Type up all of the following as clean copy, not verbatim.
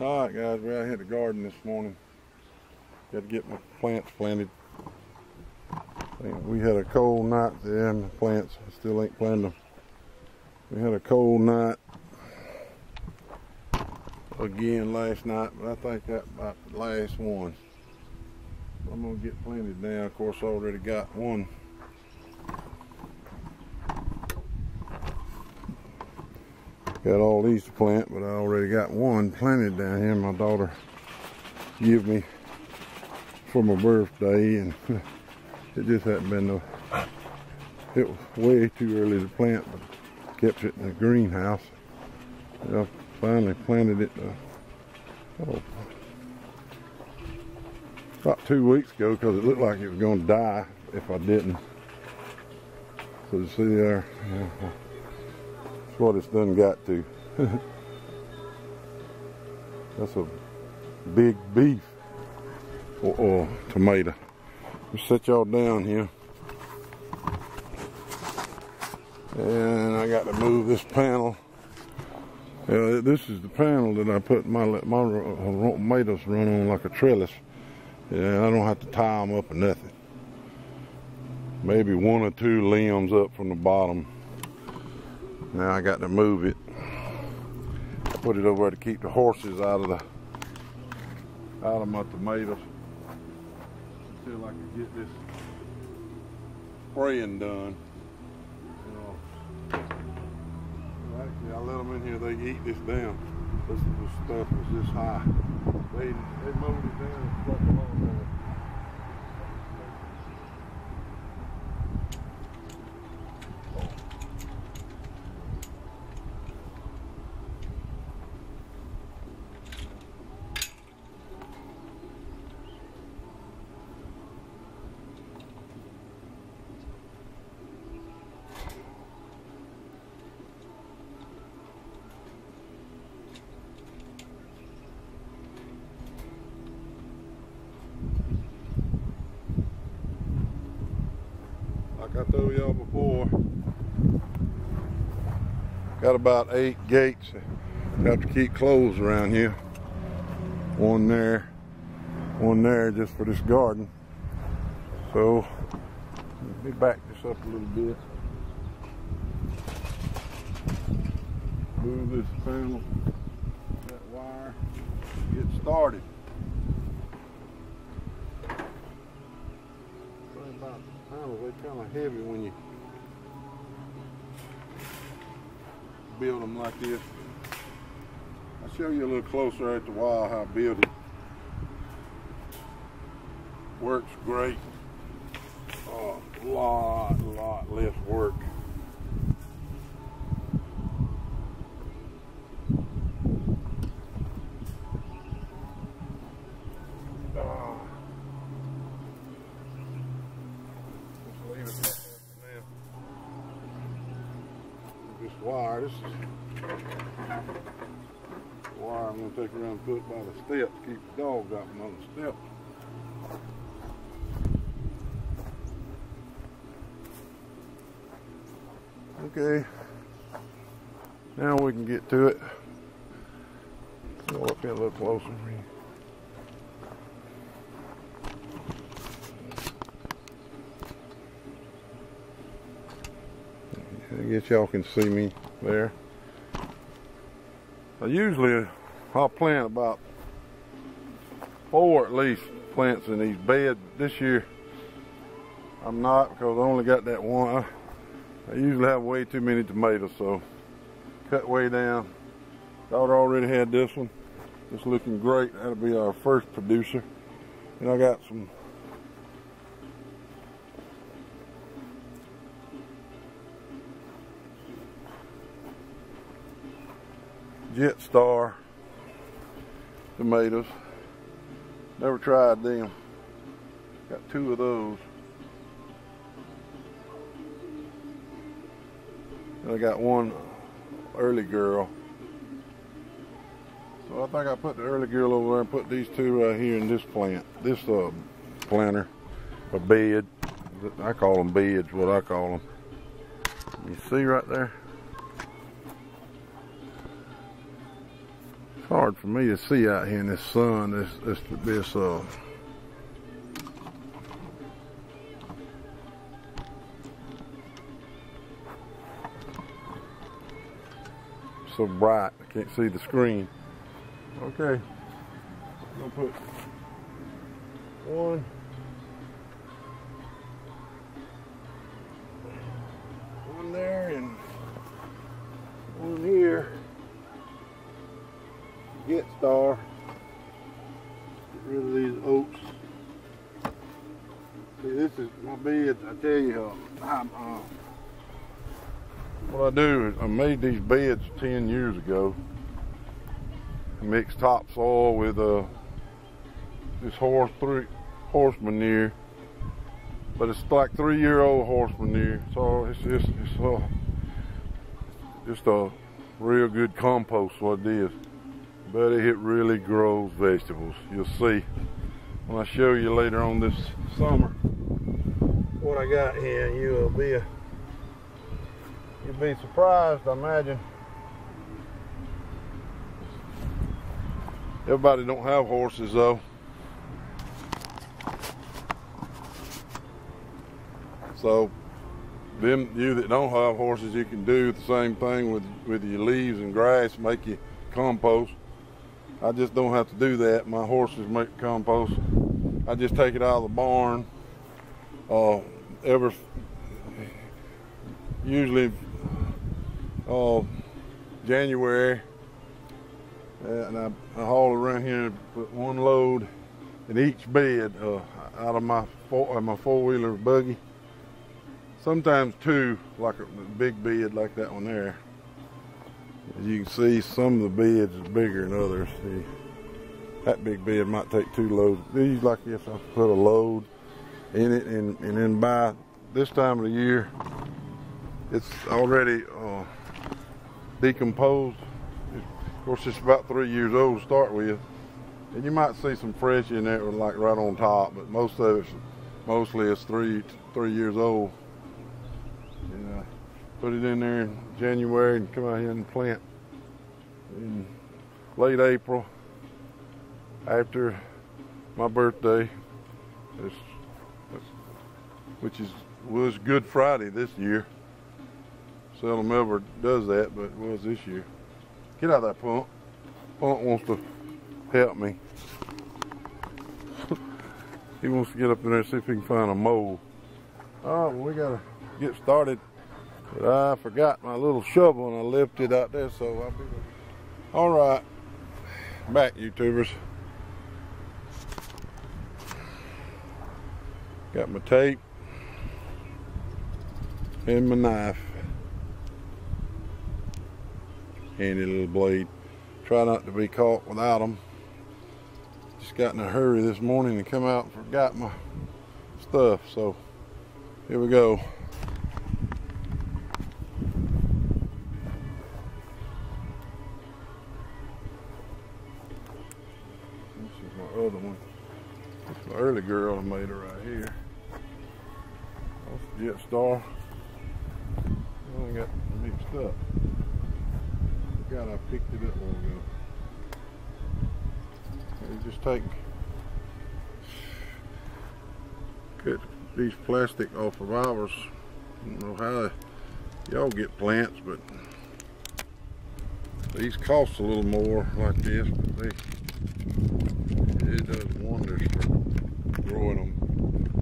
Alright guys, we're out here at the garden this morning. Got to get my plants planted. We had a cold night there and the plants, I still ain't planted them. We had a cold night again last night, but I think that's about the last one. I'm going to get planted now. Of course I already got one. Got all these to plant, but I already got one planted down here. My daughter gave me for my birthday, and it just hadn't been no. It was way too early to plant, but kept it in the greenhouse. And I finally planted it about 2 weeks ago because it looked like it was going to die if I didn't. So you see there. That's what it's done got to. That's a big beef or tomato. Just set y'all down here. And I got to move this panel. This is the panel that I put my tomatoes run on like a trellis. Yeah, I don't have to tie them up or nothing. Maybe one or two limbs up from the bottom. Now I got to move it. I put it over there to keep the horses out of my tomatoes until I can get this spraying done. Actually, I let them in here. They eat this down. This stuff was this high. They mowed it down and stuck along there. Like I told y'all before, got about 8 gates. Have to keep closed around here. One there just for this garden. So let me back this up a little bit. Move this panel, that wire, get started. They're kind of heavy when you build them like this. I'll show you a little closer at the wire how I build it. Works great. A lot less work. This wire, this is the wire I'm going to take around and put by the step to keep the dogs out from on the step. Okay, now we can get to it. Go up here a little closer. I guess y'all can see me there. I'll plant about 4 at least plants in these beds. This year I'm not, because I only got that one. I usually have way too many tomatoes, so cut way down. Daughter already had this one. It's looking great. That'll be our first producer. And I got some Jet Star tomatoes. Never tried them. Got 2 of those. And I got one early girl. So I think I put the early girl over there and put these 2 right here in this plant. This planter, a bed. I call them beds, what I call them. You see right there? It's hard for me to see out here in this sun. This so bright, I can't see the screen. Okay, I'm gonna put one there and one here. Get star. Get rid of these oats. See, this is my beds. I tell you, what I do is I made these beds 10 years ago. I mixed topsoil with this horse manure, but it's like 3-year-old horse manure. So it's just a real good compost. What it is, but it really grows vegetables. You'll see when I show you later on this summer what I got here. You'll be surprised. I imagine everybody don't have horses though. So you that don't have horses, you can do the same thing with your leaves and grass, make your compost. I just don't have to do that. My horses make compost. I just take it out of the barn usually January, and I haul around here and put one load in each bed out of my four-wheeler buggy. Sometimes two, like a big bed like that one there. As you can see, some of the beds is bigger than others. See, that big bed might take 2 loads. These like this, I put a load in it, and then by this time of the year, it's already decomposed. Of course, it's about 3 years old to start with, and you might see some fresh in there, like right on top. But mostly it's three years old. And put it in there in January and come out here and plant in late April after my birthday, which was Good Friday this year. Seldom ever does that, but it was this year. Get out of that pump. Pump wants to help me. He wants to get up in there and see if he can find a mole. All right, well, we gotta get started. But I forgot my little shovel and I left it out there, so I'll be there. All right, back YouTubers. Got my tape and my knife. Handy little blade. Try not to be caught without them. Just got in a hurry this morning and come out and forgot my stuff, so here we go. This is my other one. This is the early girl I made her right here. That's Jet Star. I got mixed up. God, I picked it up a while ago. You just cut these plastic off of ours. I don't know how y'all get plants, but these cost a little more like this, but it does wonders for growing them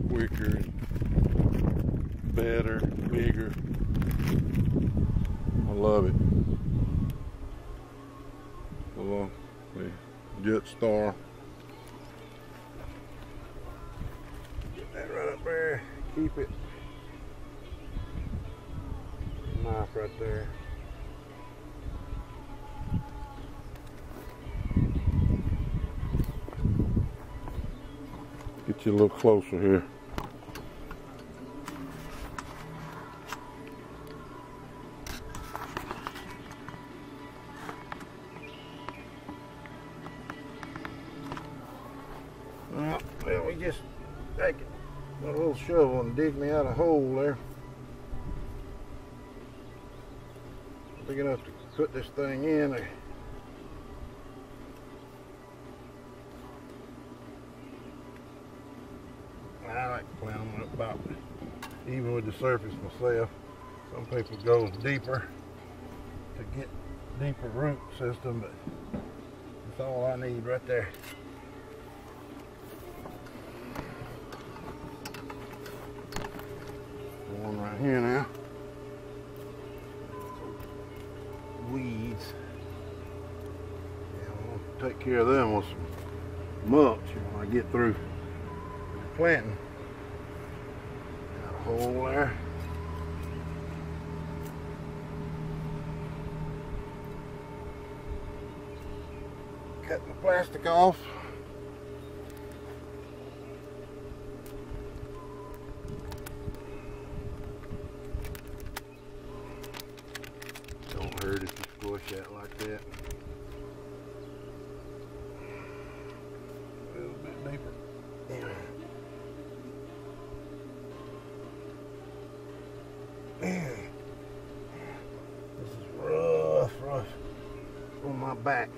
quicker, better, bigger. I love it. The Jet Star. Get that right up there. Keep it. Knife right there. Get you a little closer here. Well, we just take it, a little shovel and dig me out a hole there. Big enough to put this thing in. like to plant them up about even with the surface myself. Some people go deeper to get deeper root system, but that's all I need right there. One right here now. Weeds. Yeah, I'm gonna take care of them with some mulch when I get through planting. Got a hole there. Cut the plastic off. Don't hurt if you squish that like that. A little bit deeper. Man, this is rough on my back.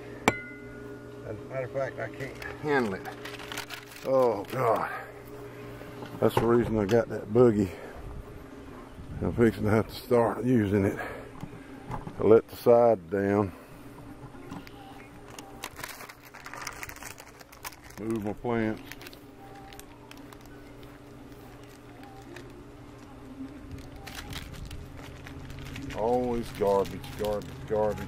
As a matter of fact, I can't handle it. Oh God. That's the reason I got that buggy. I'm fixing to have to start using it. I let the side down. Move my plants. Always garbage, garbage, garbage.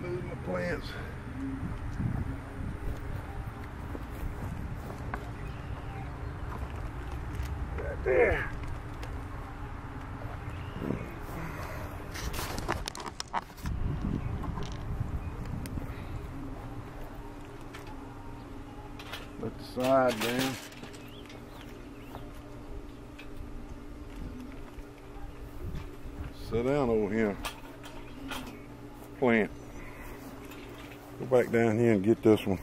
Move my plants. Right there. Let the side down. Sit down over here. Plant. Go back down here and get this one.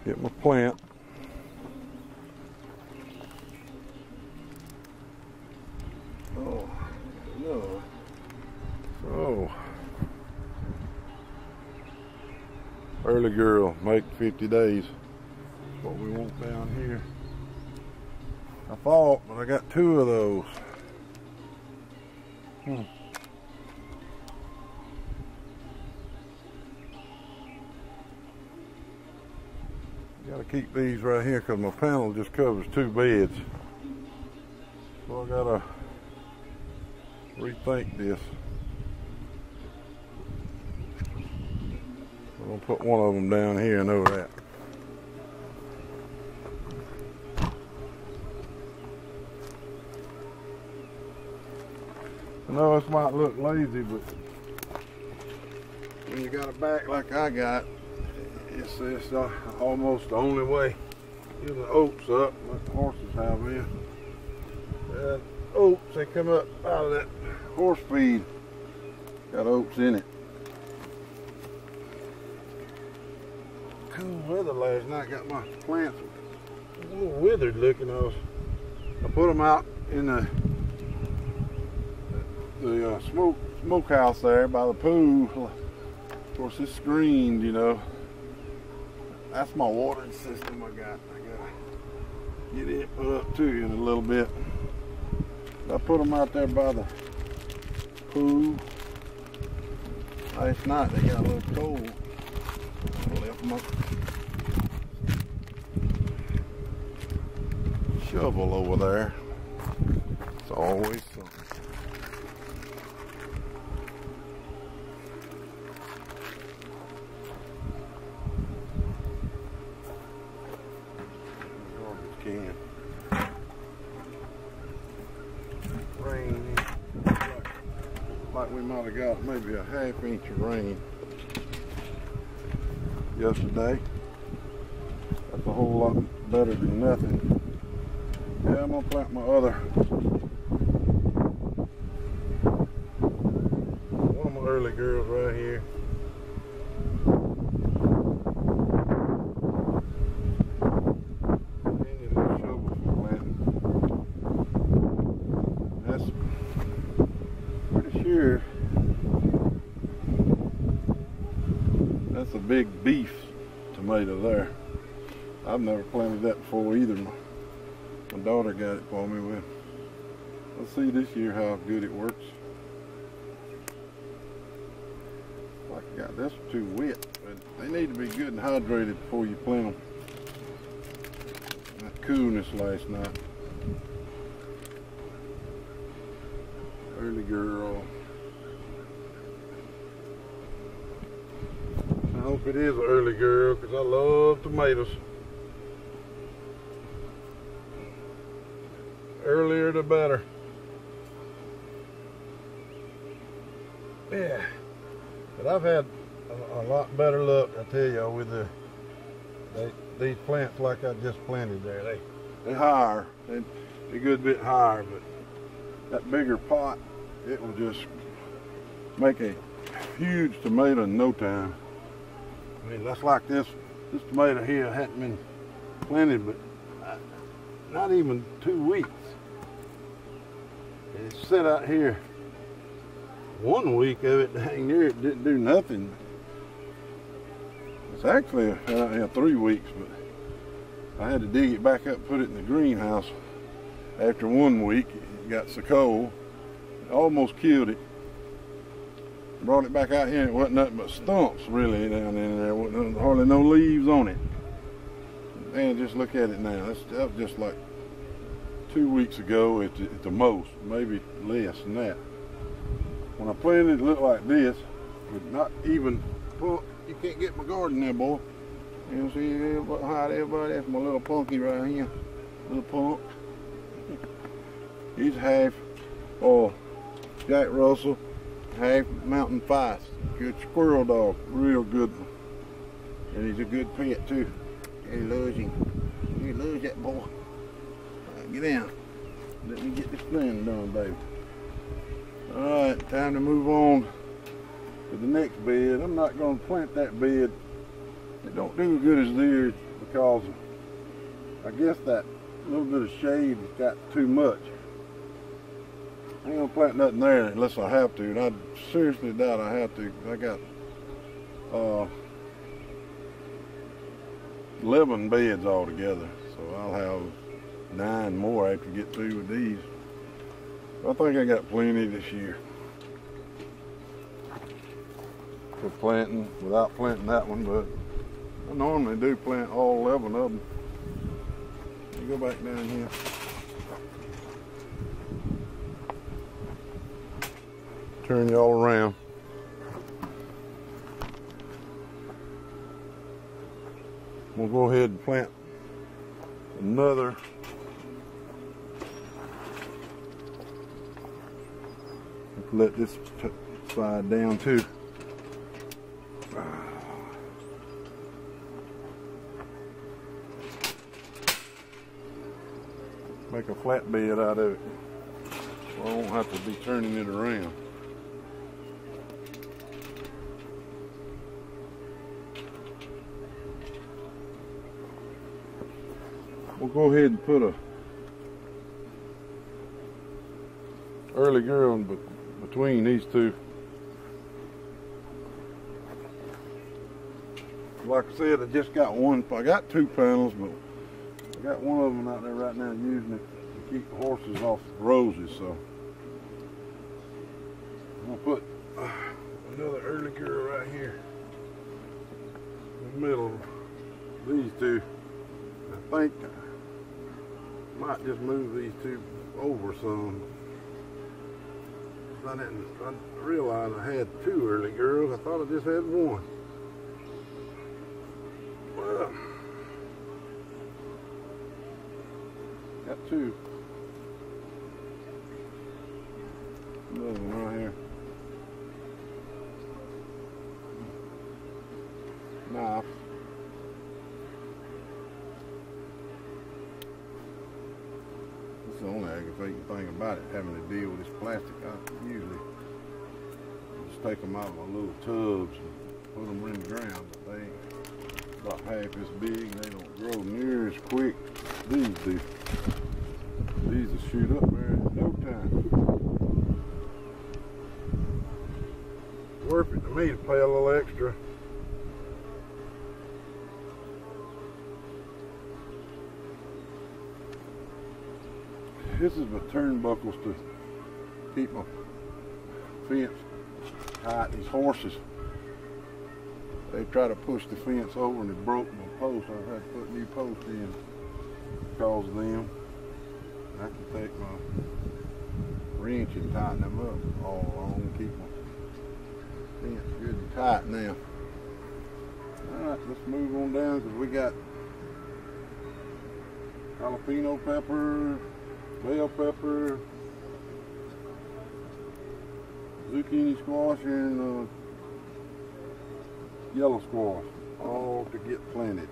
Get my plant. Oh, no. So, early girl, make 50 days. What we want down here. I thought, but I got 2 of those. Gotta keep these right here because my panel just covers 2 beds. So I gotta rethink this. I'm gonna put one of them down here, I know that. I know this might look lazy, but when you got a back like I got, it's almost the only way. Get the oats up, like the horses have in. And oats, they come up out of that horse feed. Got oats in it. Cool weather last night. Got my plants a little withered looking. I put them out in the smokehouse there by the pool. Of course, it's screened, you know. That's my watering system I gotta get it up to in a little bit. I put them out there by the pool. Last night they got a little cold. I left my shovel over there. It's always something. Can. Rain, like we might have got maybe a ½ inch of rain yesterday. That's a whole lot better than nothing. Yeah, I'm gonna plant my other, one of my early girls right here. And a little shovel for planting. That's pretty sure that's a big beef tomato there. I've never planted that before either. My daughter got it for me. Let's see this year how good it works. Like I got this one too wet, but they need to be good and hydrated before you plant them. That coolness last night. Early girl. I hope it is an early girl because I love tomatoes. Earlier the better. Yeah, but I've had a lot better luck, I tell y'all, with these plants like I just planted there. They higher, they're a good bit higher, but that bigger pot, it will just make a huge tomato in no time. I mean, that's like this tomato here hadn't been planted, but not even 2 weeks. It sat out here 1 week of it, dang near it didn't do nothing. It's actually out here 3 weeks, but I had to dig it back up, put it in the greenhouse. After 1 week, it got so cold, it almost killed it. Brought it back out here and it wasn't nothing but stumps really down in there. Wasn't hardly no leaves on it. And just look at it now. That was just like 2 weeks ago at the most, maybe less than that. When I planted it, looked like this, with not even punk. You can't get my garden there, boy. You know, see everybody, hide everybody. That's my little punky right here, little punk. He's half Jack Russell, half Mountain Feist. Good squirrel dog, real good one. And he's a good pet too. He loves him. He loves that boy. Get down. Let me get this thing done, baby. Alright, time to move on to the next bed. I'm not going to plant that bed. It don't do as good as theirs because I guess that little bit of shade has got too much. I ain't going to plant nothing there unless I have to, and I seriously doubt I have to. I got 11 beds altogether, so I'll have 9 more after we get through with these. I think I got plenty this year for planting without planting that one, but I normally do plant all 11 of them. Let me go back down here. Turn y'all around. We'll go ahead and plant another let this slide down too. Make a flat bed out of it so I won't have to be turning it around. We'll go ahead and put a early girl in between these two. Like I said, I just got one. I got 2 panels, but I got one of them out there right now using it to keep the horses off the roses. So I'm gonna put another early girl right here in the middle of these two. I think I might just move these 2 over some. I didn't realize I had 2 early girls. I thought I just had 1. Well, got 2. Another one right here. Knife. the only aggravating thing about it, having to deal with this plastic. I usually just take them out of my little tubs and put them in the ground, but they ain't about half as big and they don't grow near as quick as these do. These will shoot up there in no time. Worth it to me to pay a little extra. This is my turnbuckles to keep my fence tight. These horses, they try to push the fence over and it broke my post. I had to put new posts in because of them. I can take my wrench and tighten them up all along and keep my fence good and tight now. Alright, let's move on down because we got jalapeno pepper, bell pepper, zucchini squash, and yellow squash, all to get planted.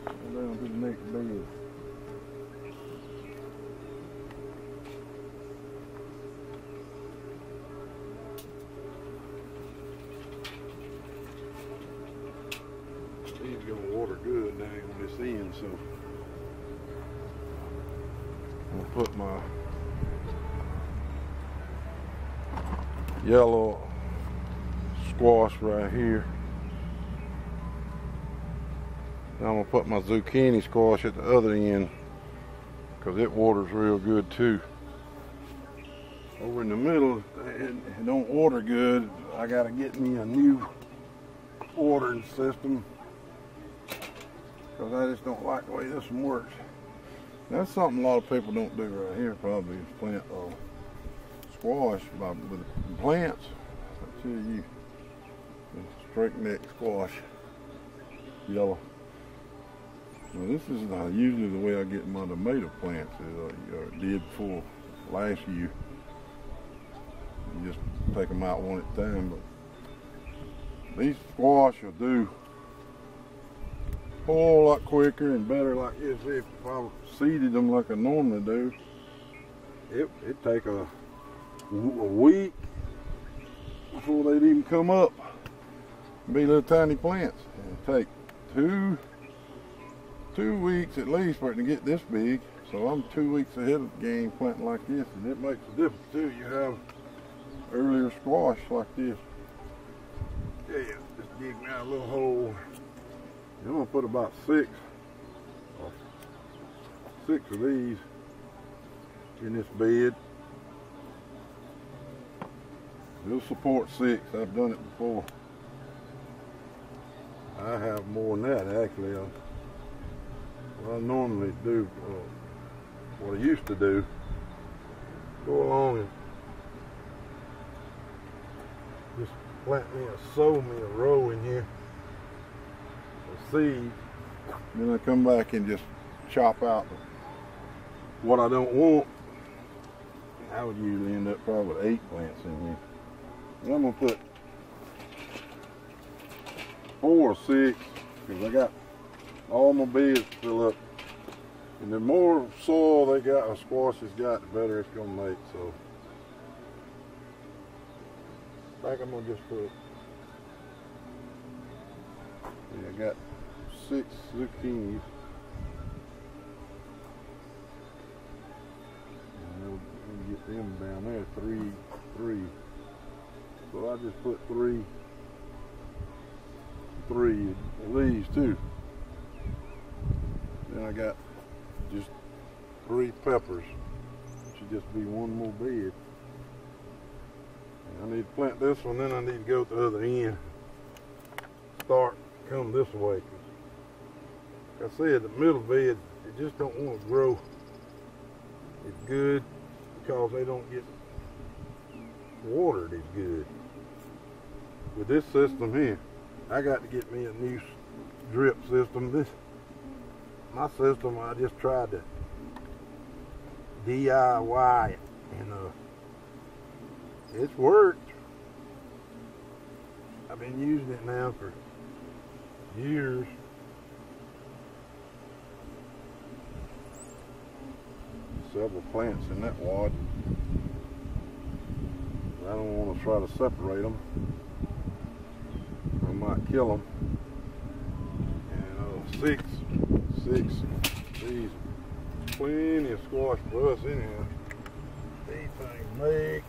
Go down to the next bed. These are gonna water good now on this end, so I'm gonna put my yellow squash right here. Now I'm gonna put my zucchini squash at the other end because it waters real good too. Over in the middle, it don't water good. I gotta get me a new watering system because I just don't like the way this one works. That's something a lot of people don't do right here, probably, is plant squash with plants. I tell you, straight neck squash, yellow. Well, this is usually the way I get my tomato plants, as I did before last year. You just take them out one at a time, but these squash will do a whole lot quicker and better like this. If I seeded them like I normally do, it'd take a week before they'd even come up. Be little tiny plants. It'd take two weeks at least for it to get this big. So I'm 2 weeks ahead of the game planting like this, and it makes a difference too. You have earlier squash like this. Yeah, just dig me out a little hole. I'm gonna put about six of these in this bed. It'll support 6. I've done it before. I have more than that actually. What I normally do, what I used to do, go along and just plant me sow me a row in here of seed. Then I come back and just chop out what I don't want. I would usually end up probably with 8 plants in here. And I'm gonna put 4 or 6 because I got all my beds to fill up. And the more soil they got, or squash has got, the better it's gonna make. So I think I'm gonna just put, I got 6 zucchinis. And we'll get them down there, 3. So I just put 3 of these too. Then I got just 3 peppers. It should just be one more bed. And I need to plant this one, then I need to go to the other end. Start come this way. Like I said, the middle bed, it just don't want to grow. It's good because they don't get watered as good. With this system here, I got to get me a new drip system. My system, I just tried to DIY it, and it's worked. I've been using it now for years. several plants in that wad. I don't want to try to separate them. I might kill them. And six. These plenty of squash for us anyhow. These things make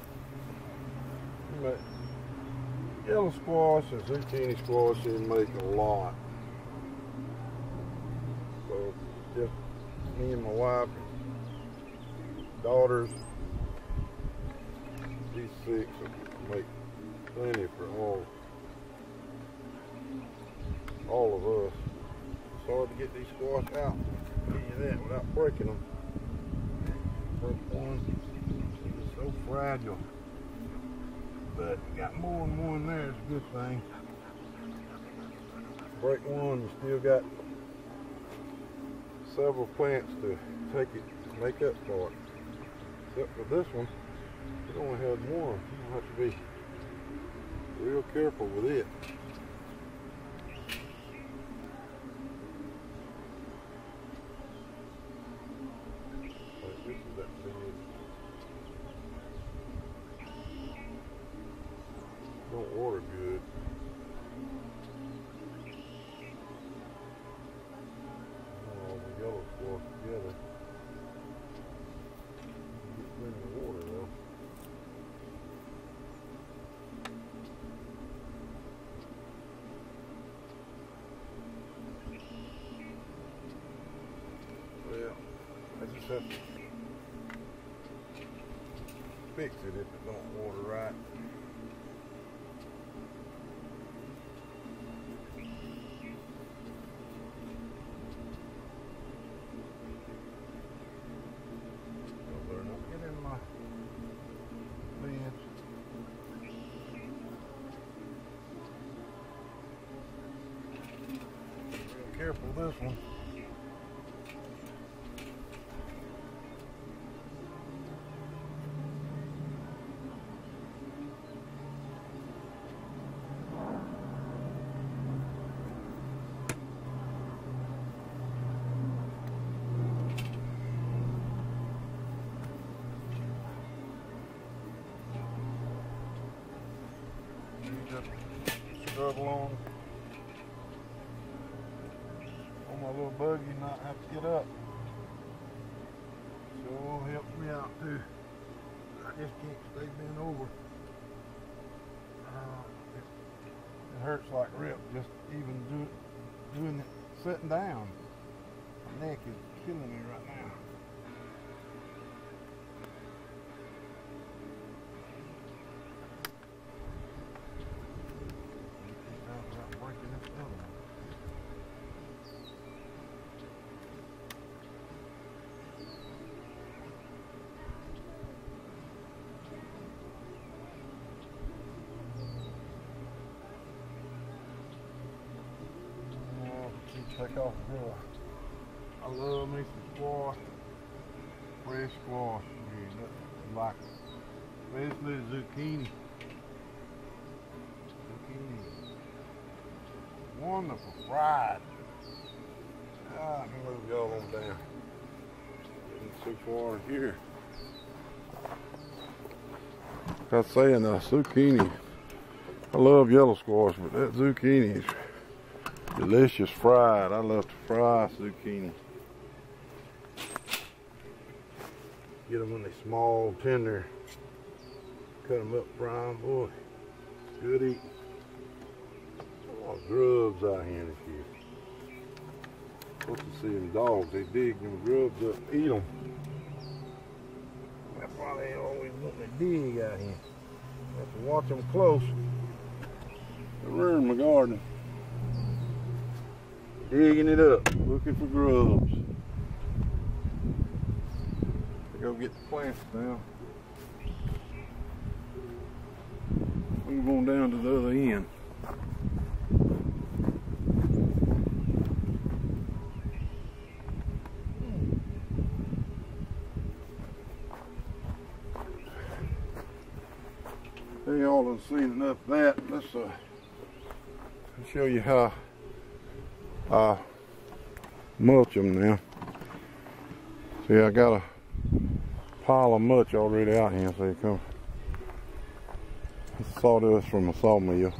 yellow squash and zucchini squash. They make a lot. So just me and my wife, and daughters. These six will make plenty for all of us. It's hard to get these squash out. I'll tell you that without breaking them. Break one, it's so fragile. But you got more than one there, it's a good thing. Break one, you still got several plants to make up for it. Except for this one, it only has one. You have to be real careful with it. Like this is that big. Don't water good. All the yellow squash together. Get plenty of water though. Well, I just have to fix it if it don't water right. Careful with this one. Just struggle on my little buggy, not have to get up. So it helps me out too. I just can't stay bent over. It hurts like rip just even doing it sitting down. My neck is killing me right now. Without breaking this other one. Take off the grill. I love me some squash, fresh squash. Nothing like it. Especially zucchini. Wonderful fried. I can move y'all on down. Getting too far here. Like I was saying, zucchini. I love yellow squash, but that zucchini is delicious fried. I love to fry zucchini. Get them when they're small, tender. Cut them up, fry them. Boy, good eating. A lot of grubs out here this year. Supposed to see them dogs. They dig them grubs up, eat them. That's why they always want to dig out here. Have to watch them close. They ruin my garden. Digging it up, looking for grubs. Go get the plants now. Move on down to the other end. Hey, y'all done seen enough of that. Let's show you how I mulch them now. See, I got a pile of mulch already out here, so you come. It's sawdust from a sawmill.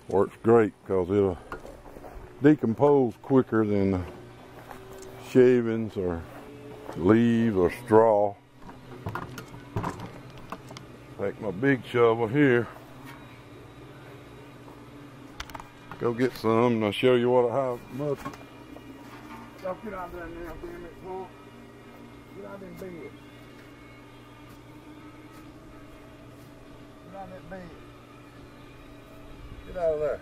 Works great because it'll decompose quicker than shavings or leaves or straw. Take my big shovel here. Go get some and I'll show you what I have much. Y'all get out there now, damn it, Paul. Get out in bed. Get out in that bed. Get out of there.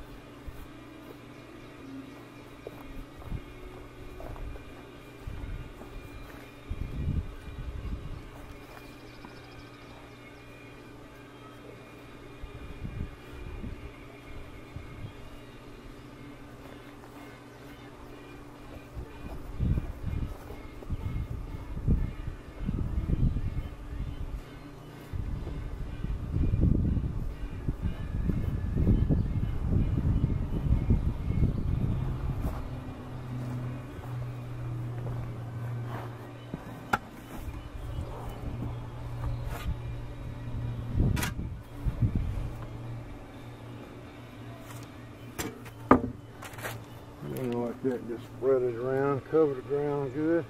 Like that, just spread it around, cover the ground good.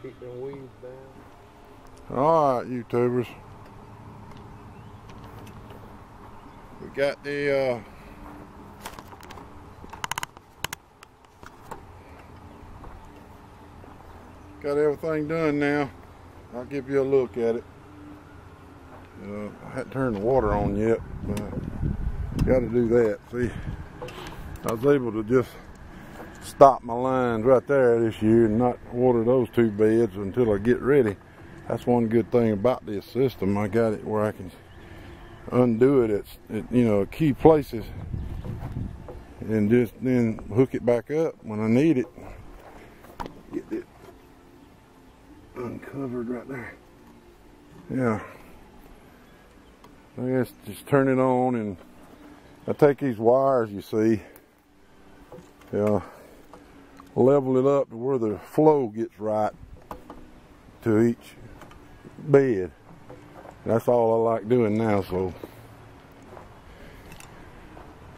Keep them weeds down. Alright, YouTubers. We got the got everything done now. I'll give you a look at it. I hadn't turned the water on yet, but got to do that. See, I was able to just stop my lines right there this year and not water those two beds until I get ready. That's one good thing about this system. I got it where I can undo it at you know, key places and just then hook it back up when I need it. Get it uncovered right there. Yeah. I guess just turn it on and I take these wires, you see, level it up to where the flow gets right to each bed. That's all I like doing now, so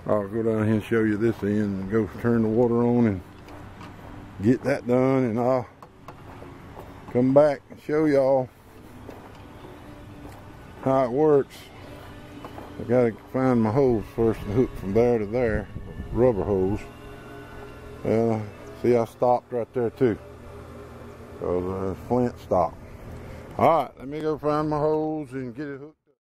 I'll go down here and show you this end and go turn the water on and get that done, and I'll come back and show y'all how it works. I gotta find my hose first and hook from there to there, rubber hose. See, I stopped right there too, because the flint stopped. All right, let me go find my hose and get it hooked.